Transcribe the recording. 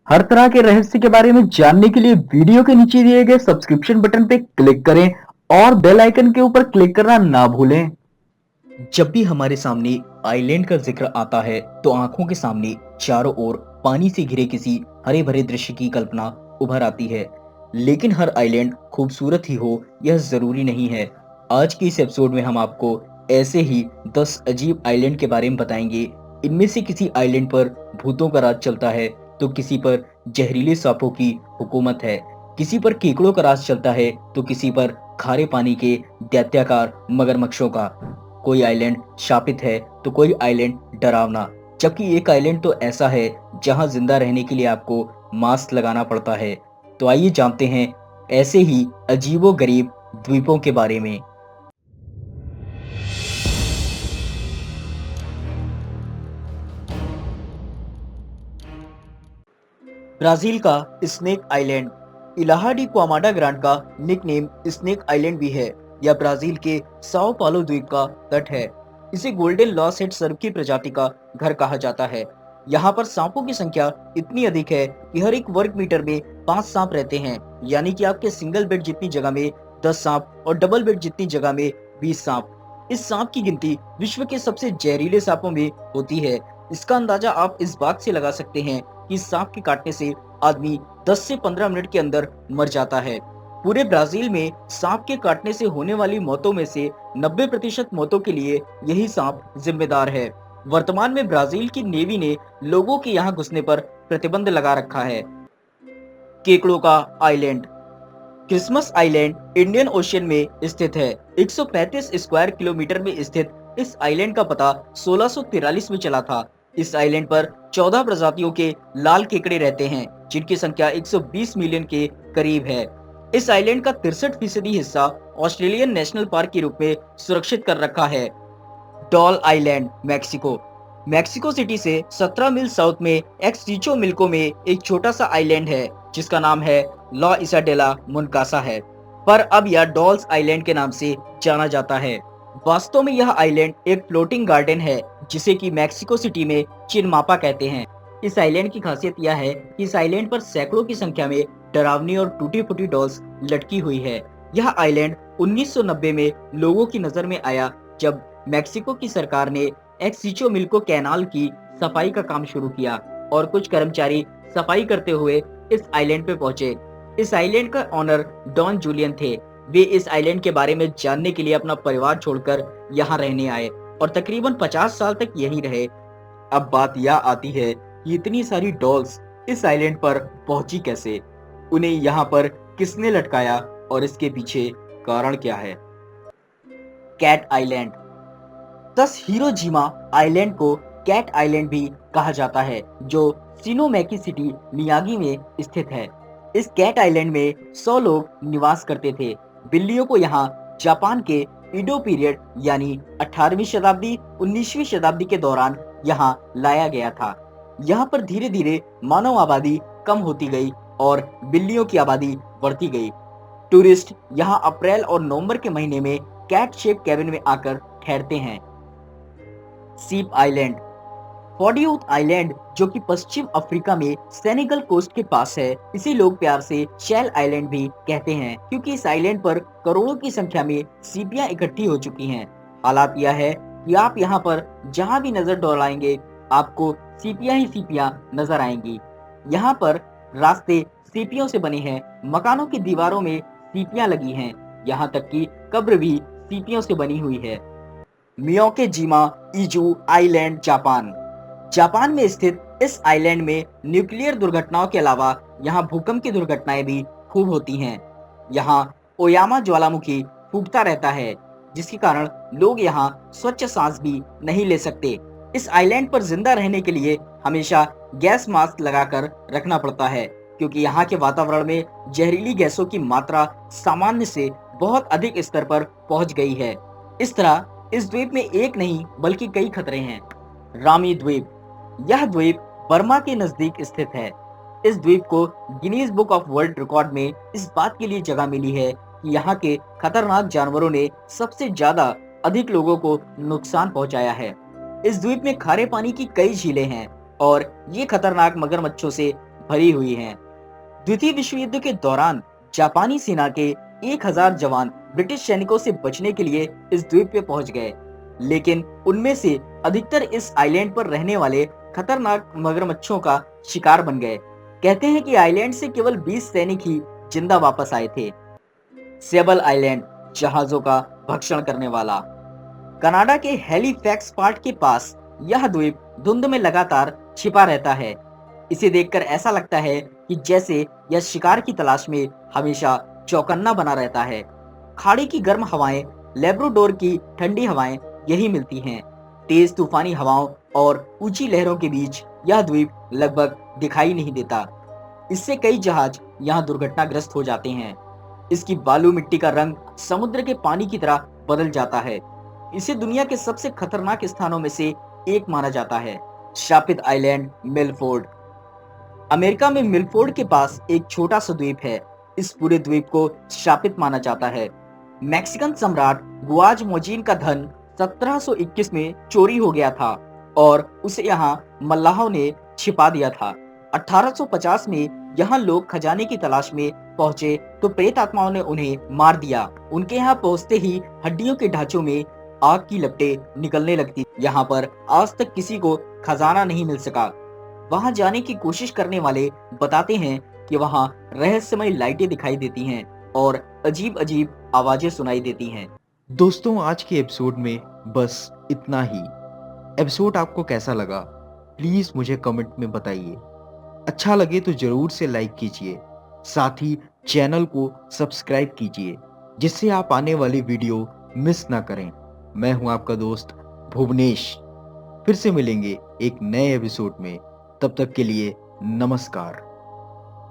हर तरह के रहस्य के बारे में जानने के लिए वीडियो के नीचे दिए गए सब्सक्रिप्शन बटन पे क्लिक करें और बेल आइकन के ऊपर क्लिक करना ना भूलें। जब भी हमारे सामने आइलैंड का जिक्र आता है तो आंखों के सामने चारों ओर पानी से घिरे किसी हरे भरे दृश्य की कल्पना उभर आती है। लेकिन हर आइलैंड खूबसूरत ही हो यह जरूरी नहीं है। आज के इस एपिसोड में हम आपको ऐसे ही 10 अजीब आइलैंड के बारे में बताएंगे। इनमें से किसी आइलैंड पर भूतों का राज चलता है तो किसी पर जहरीले सांपों की हुकूमत है, किसी पर केकड़ों का राज चलता है तो किसी पर खारे पानी के दैत्याकार मगरमच्छों का। कोई आइलैंड शापित है तो कोई आइलैंड डरावना, जबकि एक आइलैंड तो ऐसा है जहां जिंदा रहने के लिए आपको मास्क लगाना पड़ता है। तो आइए जानते हैं ऐसे ही अजीबो गरीब द्वीपों के बारे में। ब्राजील का स्नेक आइलैंड। इलाहा डी क्वामाडा ग्रांड का निकनेम स्नेक आइलैंड भी है। यह ब्राजील के साओ पालो द्वीप का तट है। इसे गोल्डन लॉस हेड सर्प की प्रजाति का घर कहा जाता है। यहाँ पर सांपों की संख्या इतनी अधिक है कि हर एक वर्ग मीटर में 5 सांप रहते हैं, यानी कि आपके सिंगल बेड जितनी जगह में 10 सांप और डबल बेड जितनी जगह में 20 सांप। इस सांप की गिनती विश्व के सबसे जहरीले सांपों में होती है। इसका अंदाजा आप इस बात से लगा सकते हैं कि सांप के काटने से आदमी 10 से 15 मिनट के अंदर मर जाता है। पूरे ब्राजील में सांप के काटने से होने वाली मौतों में से 90% मौतों के लिए यही सांप जिम्मेदार है। वर्तमान में ब्राजील की नेवी ने लोगों के यहाँ घुसने पर प्रतिबंध लगा रखा है। केकड़ों का island. Christmas island Indian ocean में स्थित है। 135 स्क्वायर किलोमीटर में स्थित इस आइलैंड का पता 1643 में चला था। इस आइलैंड पर 14 प्रजातियों के लाल केकड़े रहते हैं, जिनकी संख्या 120 मिलियन के करीब है। इस आइलैंड का 63% हिस्सा ऑस्ट्रेलियन नेशनल पार्क के रूप में सुरक्षित कर रखा है। Doll island, Mexico. Mexico city से 17 मील साउथ में एक्सटीचो मिल्को में एक छोटा सा आइलैंड है जिसका नाम है लॉ इसाडेला मुनकासा है, पर अब यह डॉल्स आइलैंड के नाम से जाना जाता है। वास्तव में यह आइलैंड एक फ्लोटिंग गार्डन है जिसे कि मैक्सिको सिटी में चिनमापा कहते हैं। इस आइलैंड की खासियत यह है कि इस आइलैंड पर सैकड़ों की संख्या में डरावनी और टूटी फूटी डॉल्स लटकी हुई है। यह आइलैंड 1990 में लोगों की नजर में आया जब मैक्सिको की सरकार ने एक्सिचो मिल्को कैनाल की सफाई का काम शुरू किया और कुछ कर्मचारी सफाई करते हुए इस आइलैंड पे पहुंचे। इस आइलैंड का ऑनर डॉन जूलियन थे। वे इस आइलैंड के बारे में जानने के लिए अपना परिवार छोड़कर यहाँ रहने आए और तकरीबन 50 साल तक यहीं रहे। अब बात यह आती है कि इतनी सारी डॉल्स इस आइलैंड पर पहुंची कैसे, उन्हें यहाँ पर किसने लटकाया और इसके पीछे कारण क्या है। Cat island. दस हिरोजिमा आइलैंड को कैट आइलैंड भी कहा जाता है, जो सिनोमैकी सिटी मियागी में स्थित है। इस कैट आइलैंड में 100 लोग निवास करते थे। बिल्लियों को यहाँ जापान के ईडो पीरियड यानी 18वीं शताब्दी 19वीं शताब्दी के दौरान यहाँ लाया गया था। यहाँ पर धीरे धीरे मानव आबादी कम होती गई और बिल्लियों की आबादी बढ़ती गई। टूरिस्ट यहाँ अप्रैल और नवंबर के महीने में कैट शेप कैबिन में आकर ठहरते हैं। सीप आइलैंड। फॉडियूथ आइलैंड, जो कि पश्चिम अफ्रीका में सेनेगल कोस्ट के पास है, इसे लोग प्यार से शेल आइलैंड भी कहते हैं क्योंकि इस आइलैंड पर करोड़ों की संख्या में सीपियां इकट्ठी हो चुकी हैं। हालात यह है कि आप यहाँ पर जहाँ भी नजर दौड़ाएंगे आपको सीपियां ही सीपियां नजर आएंगी। यहाँ पर रास्ते सीपियों से बने हैं, मकानों की दीवारों में सीपियां लगी हैं, यहाँ तक कि कब्र भी सीपियों से बनी हुई है। मियोकेजिमा इजू आइलैंड, जापान। जापान में स्थित इस आइलैंड में न्यूक्लियर दुर्घटनाओं के अलावा यहाँ भूकंप की दुर्घटनाएं भी खूब होती हैं। यहाँ ओयामा ज्वालामुखी फूटता रहता है, जिसके कारण लोग यहाँ स्वच्छ सांस भी नहीं ले सकते। इस आइलैंड पर जिंदा रहने के लिए हमेशा गैस मास्क लगाकर रखना पड़ता है क्योंकि यहाँ के वातावरण में जहरीली गैसों की मात्रा सामान्य से बहुत अधिक स्तर पर पहुंच गई है। इस तरह इस द्वीप में एक नहीं बल्कि कई खतरे हैं। रामी द्वीप। यह द्वीप बर्मा के नजदीक स्थित है। इस द्वीप को Guinness book of world record में इस बात के लिए जगह मिली है कि यहाँ के खतरनाक जानवरों ने सबसे ज्यादा अधिक लोगों को नुकसान पहुंचाया है। इस द्वीप में खारे पानी की कई झीलें हैं और ये खतरनाक मगरमच्छों से भरी हुई हैं। द्वितीय विश्व युद्ध के दौरान जापानी सेना के 1000 जवान ब्रिटिश सैनिकों से बचने के लिए इस द्वीप पे पहुंच गए, लेकिन उनमें से अधिकतर इस आइलैंड पर रहने वाले खतरनाक मगरमच्छों का शिकार बन गए। कहते हैं कि आइलैंड से केवल 20 सैनिक ही जिंदा वापस आए थे। सेबल आइलैंड, जहाजों का भक्षण करने वाला। कनाडा के हैलिफैक्स पार्ट के पास यह द्वीप धुंध में लगातार छिपा रहता है। इसे देखकर ऐसा लगता है कि जैसे यह शिकार की तलाश में हमेशा चौकन्ना बना रहता है। खाड़ी की गर्म हवाएं, लेब्राडोर की ठंडी हवाएं यही मिलती हैं। तेज तूफानी हवाओं और ऊंची लहरों के बीच यह द्वीप लगभग दिखाई नहीं देता। इससे कई जहाज यहाँ दुर्घटनाग्रस्त हो जाते हैं। इसकी बालू मिट्टी का रंग समुद्र के पानी की तरह बदल जाता है। इसे दुनिया के सबसे खतरनाक स्थानों में से एक माना जाता है। शापित आइलैंड, मिलफोर्ड। अमेरिका में मिलफोर्ड के पास एक छोटा सा द्वीप है। इस पूरे द्वीप को शापित माना जाता है। मैक्सिकन सम्राट गुआजमोजिन का धन 1721 में चोरी हो गया था और उसे यहाँ मल्लाहों ने छिपा दिया था। 1850 में यहाँ लोग खजाने की तलाश में पहुंचे तो प्रेत आत्माओं ने उन्हें मार दिया। उनके यहाँ पहुंचते ही हड्डियों के ढांचों में आग की लपटें निकलने लगती। यहाँ पर आज तक किसी को खजाना नहीं मिल सका। वहां जाने की कोशिश करने वाले बताते हैं कि वहां रहस्यमय लाइटें दिखाई देती हैं और अजीब अजीब आवाजें सुनाई देती हैं। दोस्तों, आज के एपिसोड में बस इतना ही। एपिसोड आपको कैसा लगा प्लीज मुझे कमेंट में बताइए। अच्छा लगे तो जरूर से लाइक कीजिए, साथ ही चैनल को सब्सक्राइब कीजिए जिससे आप आने वाली वीडियो मिस ना करें। मैं हूं आपका दोस्त भुवनेश। फिर से मिलेंगे एक नए एपिसोड में। तब तक के लिए नमस्कार।